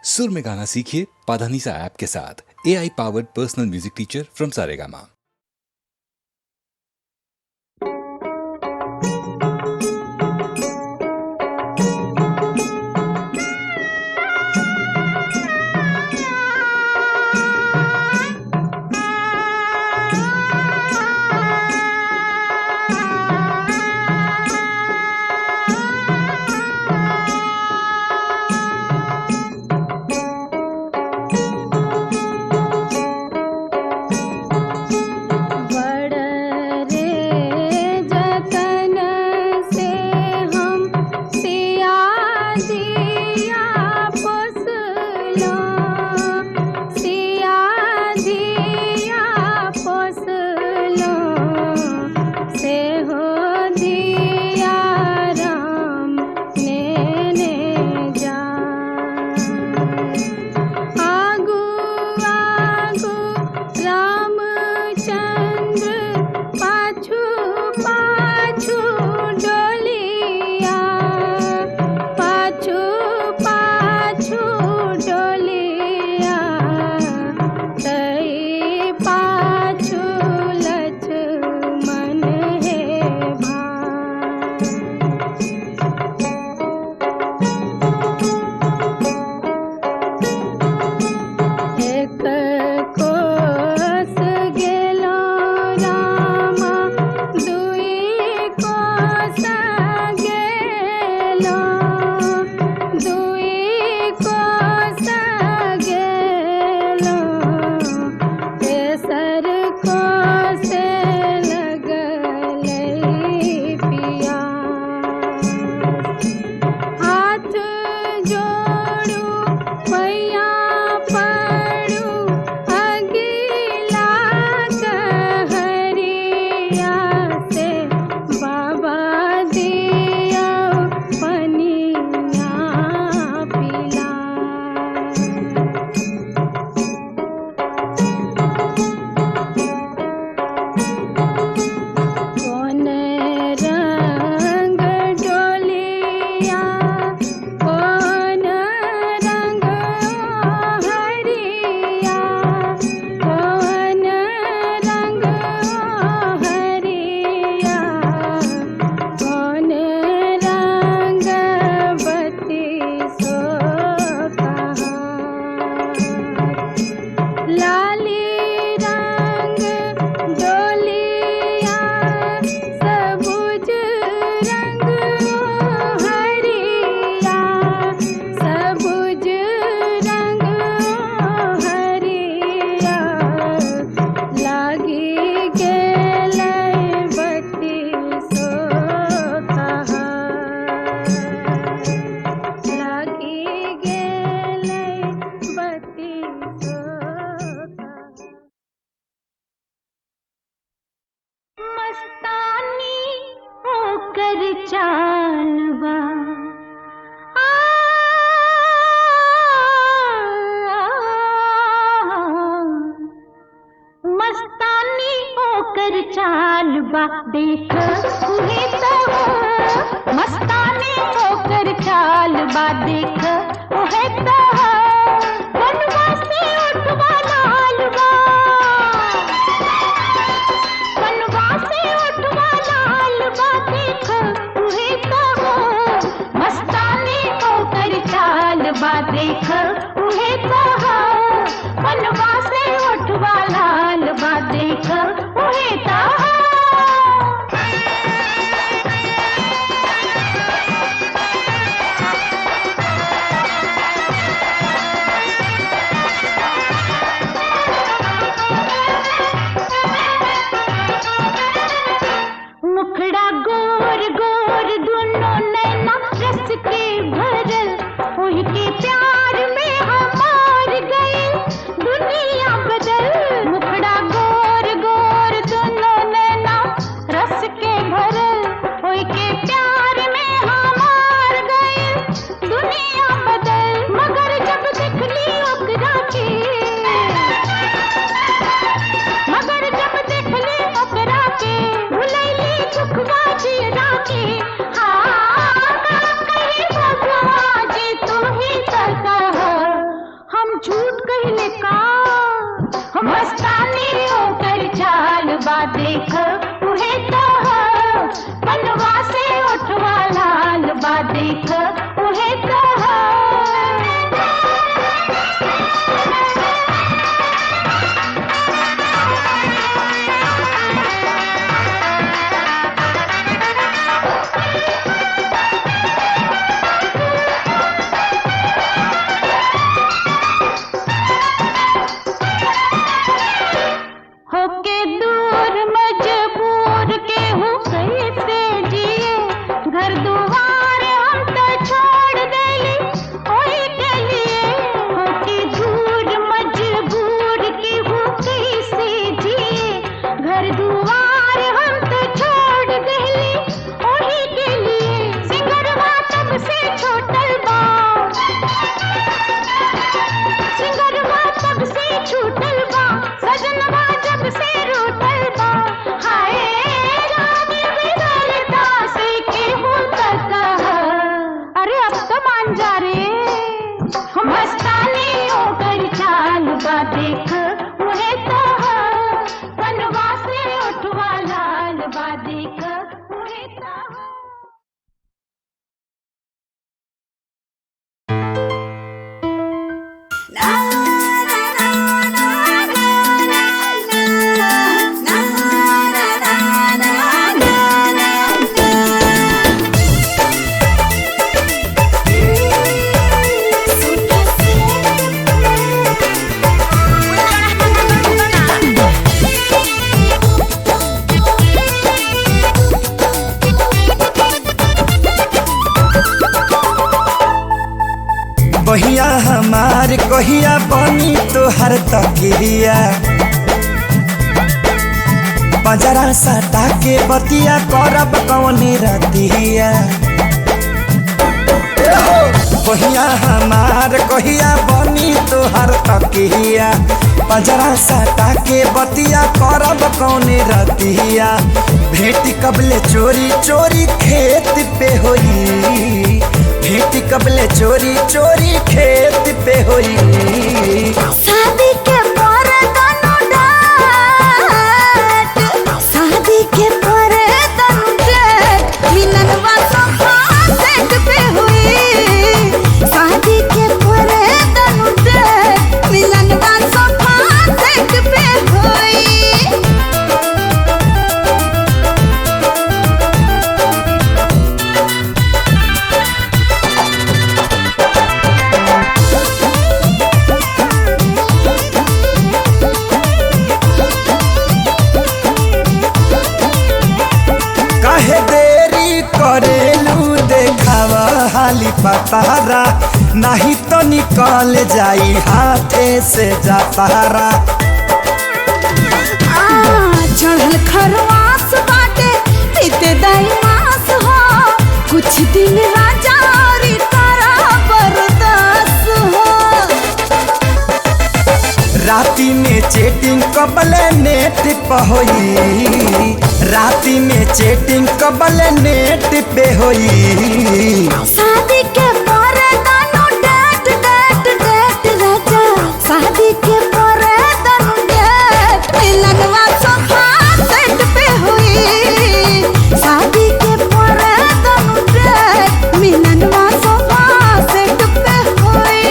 सुर में गाना सीखिए पाधानीसा ऐप के साथ। AI powered personal music teacher from Saregama. प्यार में हम मार गए, दुनिया बदल मुखड़ा कैल का मस्तानी ओकर चाल बा देख उहे तो बनवा से उठवा लाल बा देख उहे तो कहिया हमार कहिया बनी तोहर तकिया पंजरा सटा के बतिया करब कौनी रतिया कहिया हमार कहिया बनी तोहर तकिया पंजरा सटा के बतिया करब कौनी रतिया भेंट कबले चोरी चोरी खेत पे होई भेंट कबले चोरी चोरी खेत पे होई शादी के पर तनु डाट शादी के पर तनु डाट मिलनवा सोफा सेट पे हुई शादी के पर तनु डाट मिलनवा सोफा सेट पे हुई करेलू देखावा हाली पतारा नहीं तो निकल जाई हाथे से जातारा चढ़ल खरवास बाटे पीते दाई मास हो कुछ दिन राजा और तारा बरदास हो राती में चेटिंग कबले नेट पे होई राती में चेटिंग कबले नेट पे होई शादी के पर दानो डेट डेट डेट राजा शादी के पर दानो डेट मिलनवा सोफा सेट पे हुई शादी के पर दानो डेट मिलनवा सोफा सेट पे हुई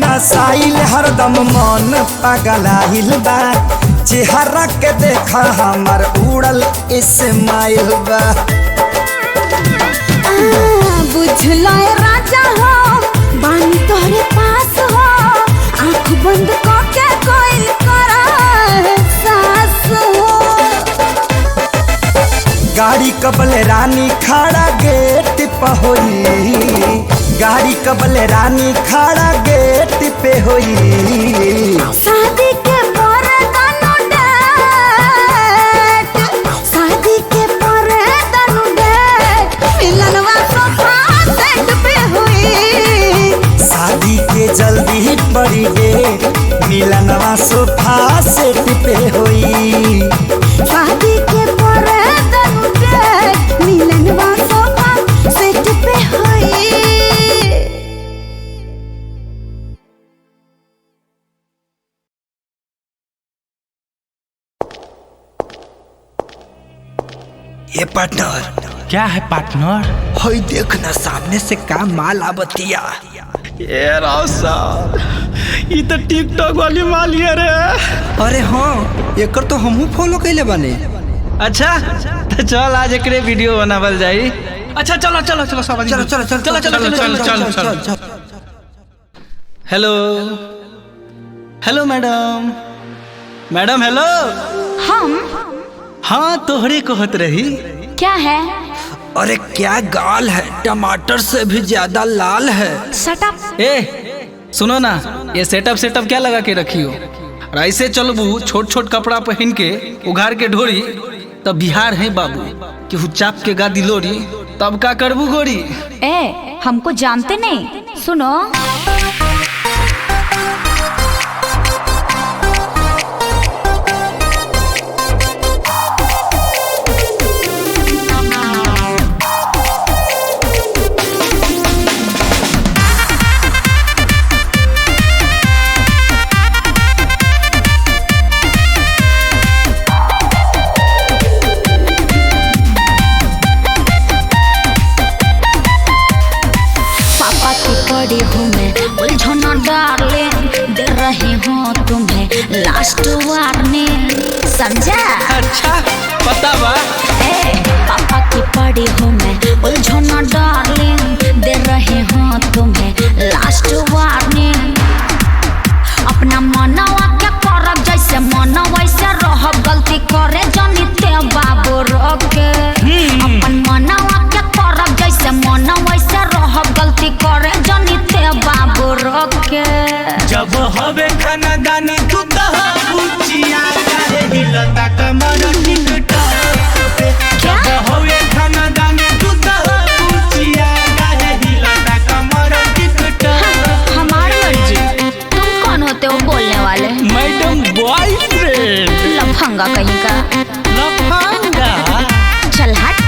नसाइल हरदम मन पगलाइल बा चेहरा के देखा हमर उड़ल इस्माइल बा बुझला राजा हो बानी तोहरे पास हो आँख बंद करके कोई करा सास हो गाड़ी कबले रानी खड़ा गेट पे होई गाड़ी कबले रानी खड़ा गेट पे होई शादी के पर दानो डेट शादी के ये पार्टनर। क्या है पार्टनर? हई देख ना सामने से का माल आवतिया। ये रास्ता ये तो टिकटॉक वाली माल है रे। अरे हाँ एकर तो हमहू फॉलो कैले बानी। अच्छा तो चल आज एकरे वीडियो बनावल जाई। अच्छा चलो चलो चलो सब चलो चलो चलो चलो चलो चलो चलो चलो चलो। Hello hello madam. Madam hello. हम हाँ तोहरे कहत रही। क्या है? अरे क्या गाल है, टमाटर से भी ज्यादा लाल है। Shut up. ए सुनो ना, ये सेटअप क्या लगा के रखी हो? और ऐसे चलबू छोट छोट कपड़ा पहन के उघार के ढोरी तब बिहार है बाबू कि चाप के गादी लोरी तब का करबू गोरी। ए हमको जानते नहीं, सुनो। पड़ी हूँ मैं उलझना डार्लिंग, दे रही हूँ तुम्हें लास्ट वार्निंग, समझा? अच्छा पता बा। पापा की पड़ी हूँ मैं उलझना डार्लिंग, दे रही हूँ तुम्हें लास्ट वार्निंग। अपना मनवा क्या करब, जैसे मन वैसे रहब, गलती करे जानी ते बाबू रोके। अपन मनवा क्या करब, जैसे मन वैसे रहब, गलती करे जानी ते बाबू रोके। जब हवे खाना दानी तू तो पूछिया काहे हिलता कमर टिकटॉक पे। जब हवे खाना दानी तू तो पूछिया काहे हिलता कमर टिकटॉक। हमारी मर्जी, तुम कौन होते हो बोलने वाले? Madam boyfriend. लफंगा कहीं का। लफंगा? चल हट।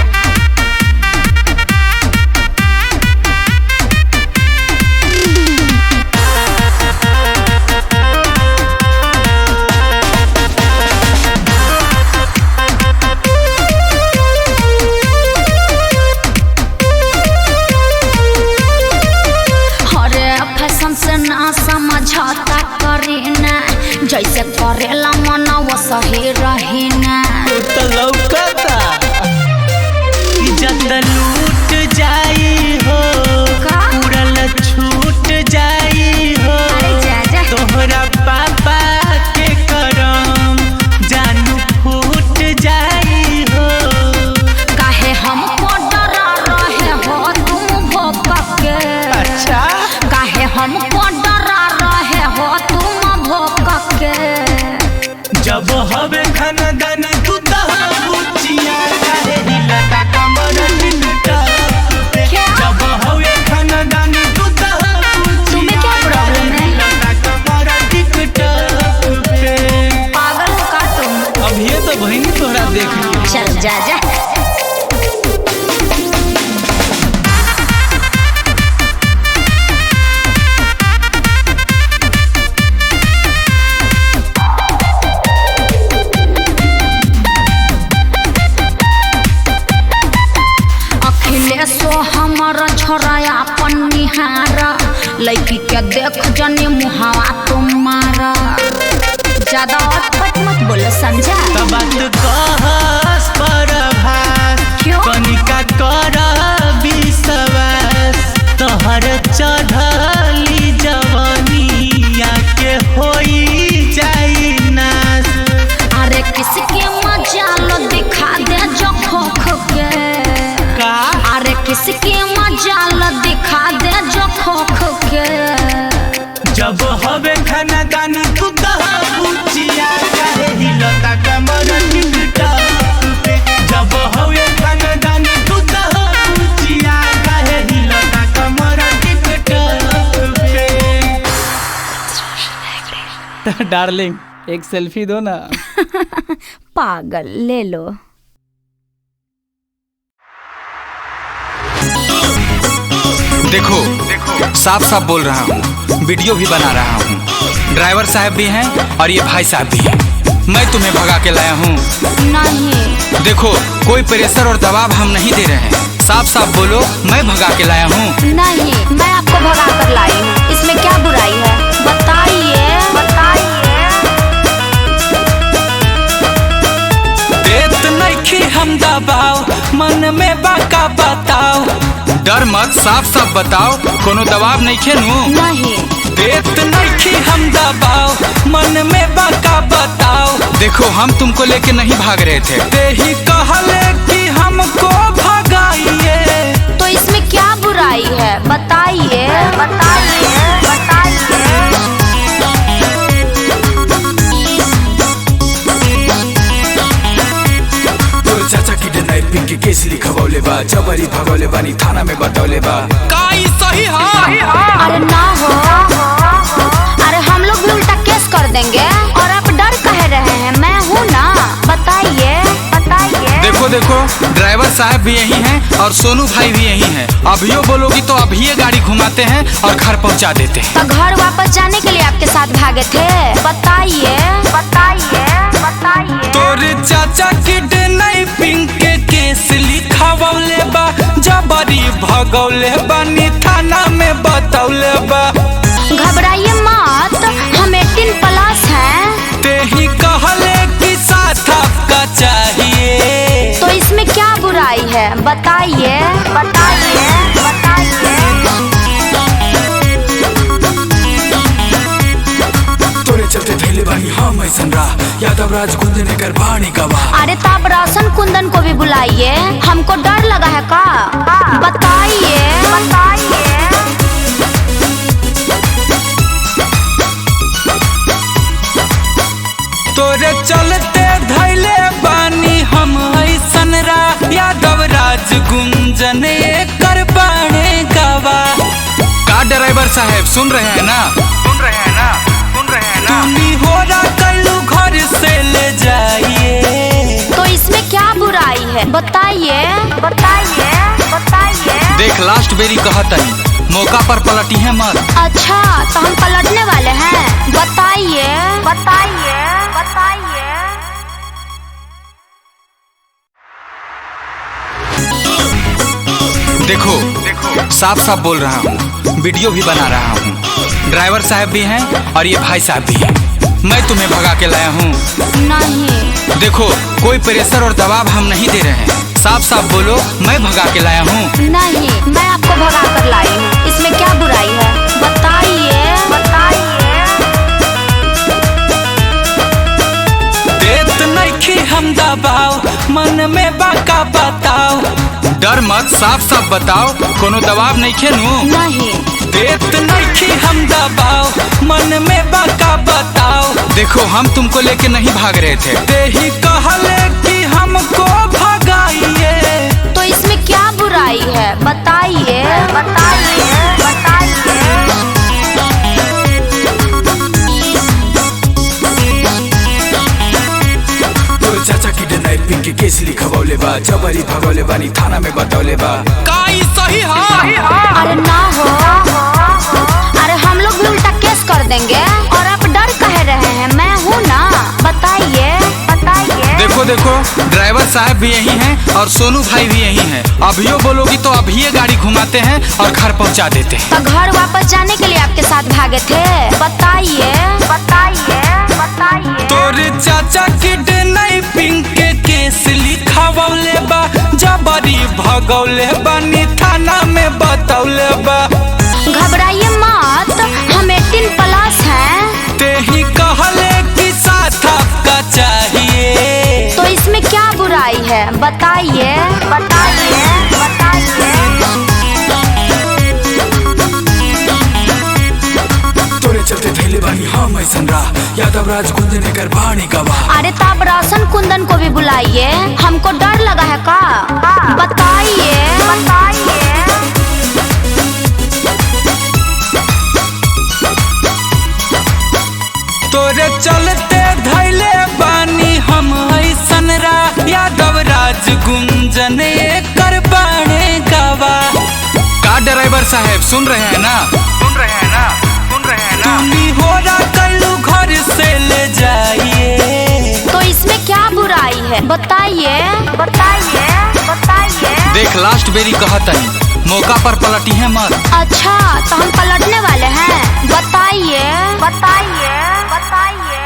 समझौता करी ना, जैसे करेला मन वो सही रही ना। तो लौकता इज्जत लूट जाई हो, उड़ल छूट जाई हो। जा। तोहरा पापा के करम जानू फूट जाई हो। काहे हमको डरा रहे हो तुम भोकक के? अच्छा काहे हमको डरा रहे हो तुम भोकक के? जब हवे खानदान तू तो पूछिया काहे हिलता कमर टिकटॉक पे। जब हवे खानदान तू तो तुम्हें क्या प्रॉब्लम है? हिलता कमर टिकटॉक पे। पागल हो का तुम? अब ये तो बहनी तोहरा देख ली। चल जा। सो हमारा छोराया अपन निहारा, लड़की के देख जने मुहावा तुम्हारा। ज्यादा अटपट मत बोलो, समझा? बात कहस पर भास, क्यों? कनिका कर विश्वास। तोहर चढ़ली जवानिया के होई जाई नास। अरे किसके मजाल दिखा दे जो खोख के। का? अरे किसके मजाल दिखा दे जो खोख के। जब हवे खानदान तू तो पूछिया काहे हिलता कमर टिकटॉक पे। जब हवे खानदान तू तो पूछिया काहे हिलता कमर टिकटॉक पे। डार्लिंग एक सेल्फी दो ना। पागल, ले लो। देखो साफ साफ बोल रहा हूँ, वीडियो भी बना रहा हूँ। ड्राइवर साहब भी हैं और ये भाई साहब भी हैं। मैं तुम्हें भगा के लाया हूँ। नहीं देखो कोई प्रेशर और दबाव हम नहीं दे रहे हैं, साफ साफ बोलो मैं भगा के लाया हूँ। नहीं, मैं आपको भगा कर लाई हूँ, इसमें क्या बुराई है? बताइए बताइए। देत नइखी हम दबाव, मन में बाका बताओ। डर मत, साफ साफ बताओ, कोनो दबाव नहीं खेनू। नहीं। देत नइखी हम दबाव, मन में बाका बताओ। देखो हम तुमको लेके नहीं भाग रहे थे, तेही कहले कि हमको भगाइए। तो इसमें क्या बुराई है? बताइए बताइए बताइए। तोर चाचा की किडनैपिंग के केस लिखवले बा, जबरी भगौले बानी थाना में बतौले बा। का ई सही है? अरे ना हो, अरे हम लोग भी उल्टा केस कर देंगे। और आप डर कह रहे हैं, मैं हूँ ना। बताइए बताइए। देखो देखो ड्राइवर साहब भी यही हैं और सोनू भाई भी यही हैं। अभियो बोलोगी तो अभी ये गाड़ी घुमाते हैं और घर पहुंचा देते हैं। तो घर वापस जाने के लिए आपके साथ भागे थे? बताइए बताइए बताइए। तोरे चाचा किडनैपिंग के केस लिखवले बा, जबरी भगौले बानी थाना में बतौले बा। घबराइए मत, हम 18+ हैं। तेही कहले कि साथ आपका चाहिए। तो इसमें क्या बुराई है? बताइए बताइए बताइए। तोरे चलते धैले बानी हम ऐसन रा, यादव राज कुंदन कर बानी गवाह। अरे तो आप रोशन कुंदन को भी बुलाइए, हमको डर लगा है का? बताइए बताइए। तोरे चलते धैले बानी हम ऐसन रा, यादव राज गुंजन कर बाणे गवा। का ड्राइवर साहब सुन रहे हैं ना? सुन रहे हैं ना? सुन रहे हैं ना? तुम्ही हो रहा कल्लू घर से ले जाइए। तो इसमें क्या बुराई है? बताइए बताइए बताइए। देख लास्ट बेरी कहतनी, मौका पर पलटी है मत। अच्छा तो हम पलटने वाले हैं? बताइए बताइए बताइए। देखो साफ साफ बोल रहा हूँ, वीडियो भी बना रहा हूँ। ड्राइवर साहब भी हैं और ये भाई साहब भी हैं। मैं तुम्हें भगा के लाया हूँ। नहीं। देखो कोई प्रेशर और दबाव हम नहीं दे रहे हैं, साफ साफ बोलो मैं भगा के लाया हूँ। नहीं, मैं आपको भगा कर लाई हूँ, इसमें क्या बुराई है? बताइए बताइए। देत नइखी हम दबाव, मन में बाका बताओ। डर मत, साफ साफ बताओ, कोनो दबाव नहीं खेनू। नहीं। देत नइखी हम दबाव, मन में बाका बताओ। देखो हम तुमको लेके नहीं भाग रहे थे, तेही कहले कि हमको भगाइए। तो इसमें क्या बुराई है? बताइए बताइए बताइए। तोर चाचा की किडनैपिंग के केस लिखवले बा, जबरी भगौले बानी थाना में बतौले बा। का ई सही है? अरे ना हो, अरे हम लोग भी उल्टा केस कर देंगे। और आप डर कह रहे हैं, मैं हूँ ना। बताइए बताइए। देखो देखो ड्राइवर साहब भी यही हैं और सोनू भाई भी यही हैं। अभियो बोलोगी तो अभी ये गाड़ी घुमाते हैं और घर पहुंचा देते हैं। तो घर वापस जाने के लिए आपके साथ भागे थे? बताइए बताइए बताइए। तोरे चाचा किडनैपिंग के केस लिखवले बा, जबरी भगौले बानी थाना में बतौले बा। घबराइए मत, हम 18+ हैं। तेही कहले कि साथ आपका चाहिए। तो इसमें क्या बुराई है? बताइए बताइए बताइए। तोरे चलते धैले बानी हम ऐसन रा, यादव राज कुंदन कर बानी गवाह। अरे तो आप रोशन कुंदन को भी बुलाइए, हमको डर लगा है का? बताइए बताइए। तोरे चलते धैले बानी हम ऐसन रा, यादव राज गुंजन कर बाणे गवा। का ड्राइवर साहब सुन रहे हैं ना? सुन रहे हैं ना? सुन रहे हैं ना? तुम्ही हो रहा कल्लू घर से ले जाइए। तो इसमें क्या बुराई बुराई है? बताइए बताइए बताइए। देख लास्ट बेरी कहा तनी मौका पर पलटी है मत। अच्छा तो हम पलटने वाले हैं? बताइए बताइए बताइए।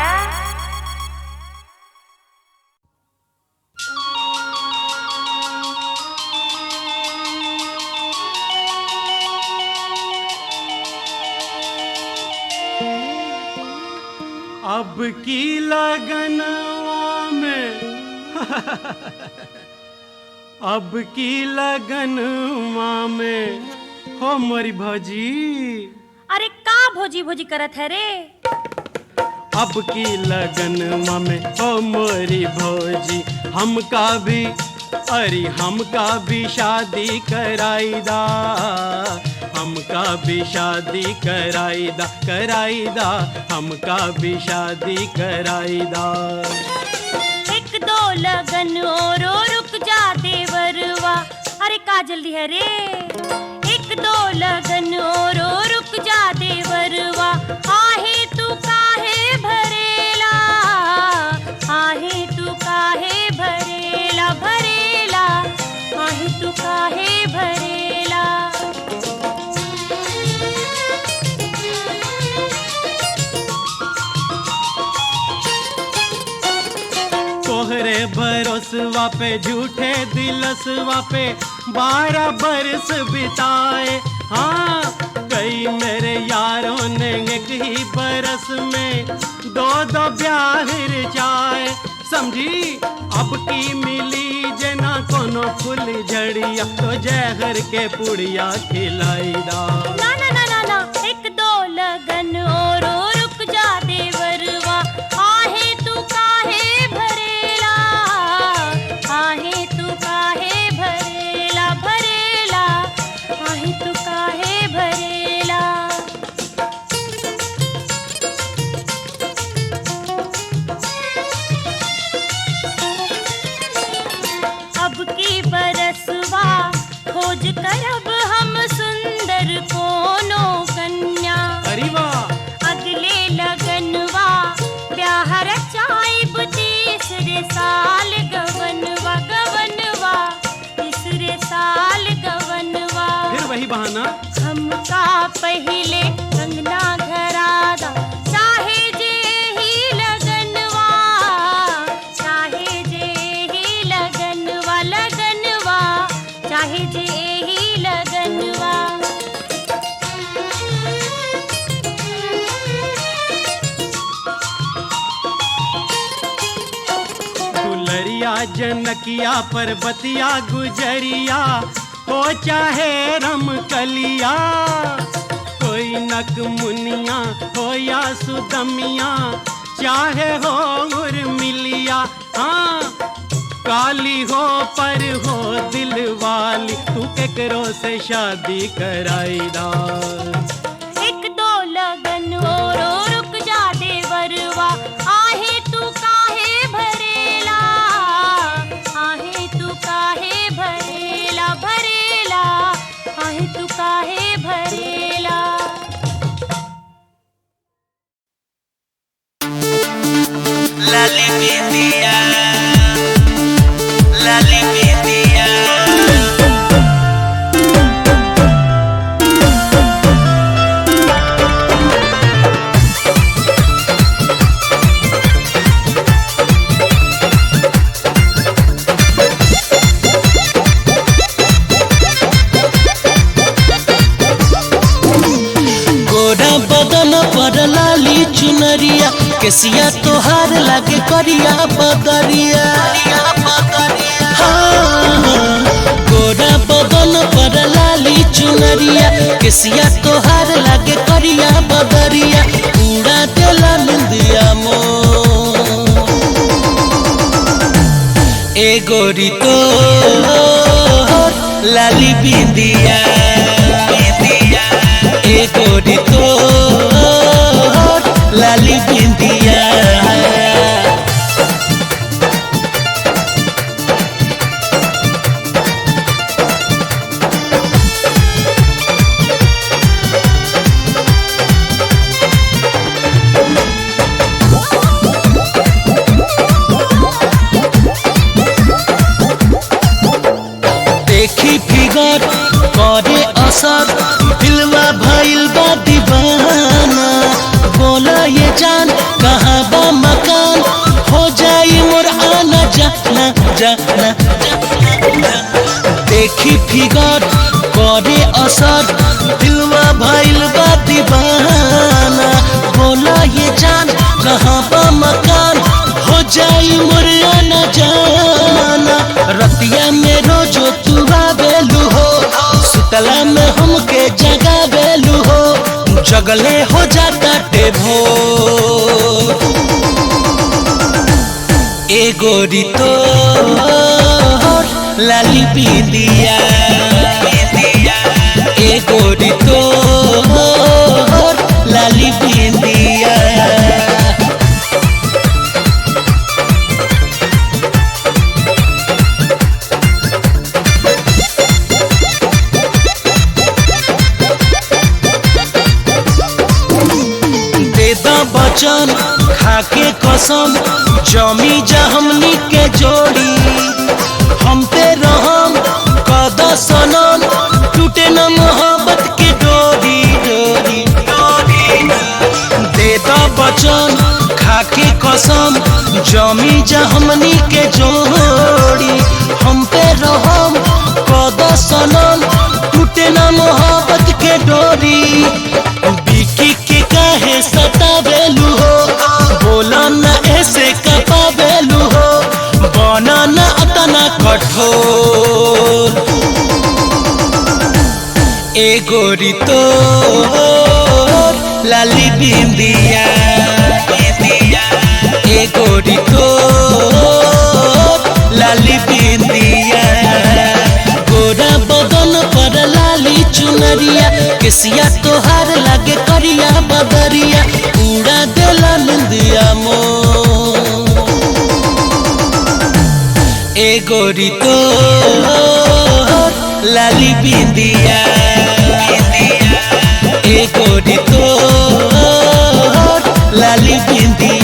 अब की लगनवा में अब की लगनवा में हो मोरी भौजी। अरे का भोजी भोजी करत है रे? अब की लगनवा में हो मोरी भौजी हमका भी अरे हमका भी शादी कराईदा हमका भी शादी कराईदा कराईदा हमका भी शादी कराईदा। एक दो लगन और रुक जा देवरवा। अरे का जल्दी है रे? एक दो लगन और रुक जा देवरवा। आहे तू काहे भरेला आहे तू काहे भरेला भरेला आहे तू काहे भरेला। तोहरे भरोसवा पे झूठे दिलसवा पे 12 बरस बिताए। हाँ कई मेरे यारों ने एक ही बरस में 2 ब्याह रचाए। समझी अब की मिली जना कोनो फूल झड़िया तो जहर के पुड़िया खिलाईदा। ना ना ना ना ना एक दो लगन और रुक जा देवरवा। आहे तू काहे भरेला आहे तू काहे भरेला भरेला आहे तू काहे भरेला। अब की बरसवा खोज करब हम सुंदर कोनो कन्या। अरे वाह अगले लगनवा ब्याह रचाइब तीसरे साल गवनवा गवनवा तीसरे साल गवनवा। फिर वही बहाना। हमका पहिले कंगना घरादा चाहे जे ही लगनवा चाहे जे ही लगनवा लगनवा चाहे जे ही लगनवा। दुलरिया जनकिया पर्वतिया गुजरिया हो चाहे रमकलिया कोई नक मुनिया हो या सुदमिया चाहे हो उर्मिलिया। हाँ काली हो पर हो दिल वाली तू केकरो से शादी कराईदा। एक दो लगन और रुक जा देवरवा। आहे तू काहे भरेला आहे तू काहे भरेला भरेला आहे तू काहे भरेला। लाली बिंदिया लाली बिंदिया। गोरा बदन पर लाली चुनरिया केसिया तोहार लागे करिया बदरिया। हाँ गोरा बदन पर लाली चुनरिया केसिया तोहार लागे करिया बदरिया। उड़ा देला निंदिया मो ए गोरी तो लाली बिंदिया ए गोरी तो लाली बिंदिया। असर दिलवा भइल बा दीवाना बोला ये जान कहाँ बा मकान हो जाई मोर आना जाना जाना देखी फिगर करे असर दिलवा भइल बा दीवाना बोला ये जान कहाँ बा मकान हो जाई मोर आना जाना रतिया में रोजो तू आवेलू हो सुतला में हमके जगावेलू हो जगले हो जाता टेभो ए गोरी तो लाली बिंदिया ए गोरी तो लाली बिंदिया बचन खाके कसम जमी जा हमनी के जोड़ी हम पे रहम कद सनम टूटे न मोहब्बत के डोरी डोरी डोरी दे द बचन खाके कसम जमी जा हमनी के जोड़ी हम पे रहम कद सनम टूटे न मोहब्बत के डोरी बिकी के काहे सतावेलू हो बोला न ऐसे कपावेलू हो बना न अतना कठोर ए गोरी तो लाली बिंदिया ए गोरी तो लाली बिंदिया गोरा बदन पर लाली चुनरिया केसिया तोहार लागे करिया बदरिया उड़ा देला निंदिया मो ए गोरी तो लाली बिंदिया ए गोरी तो लाली बिंदिया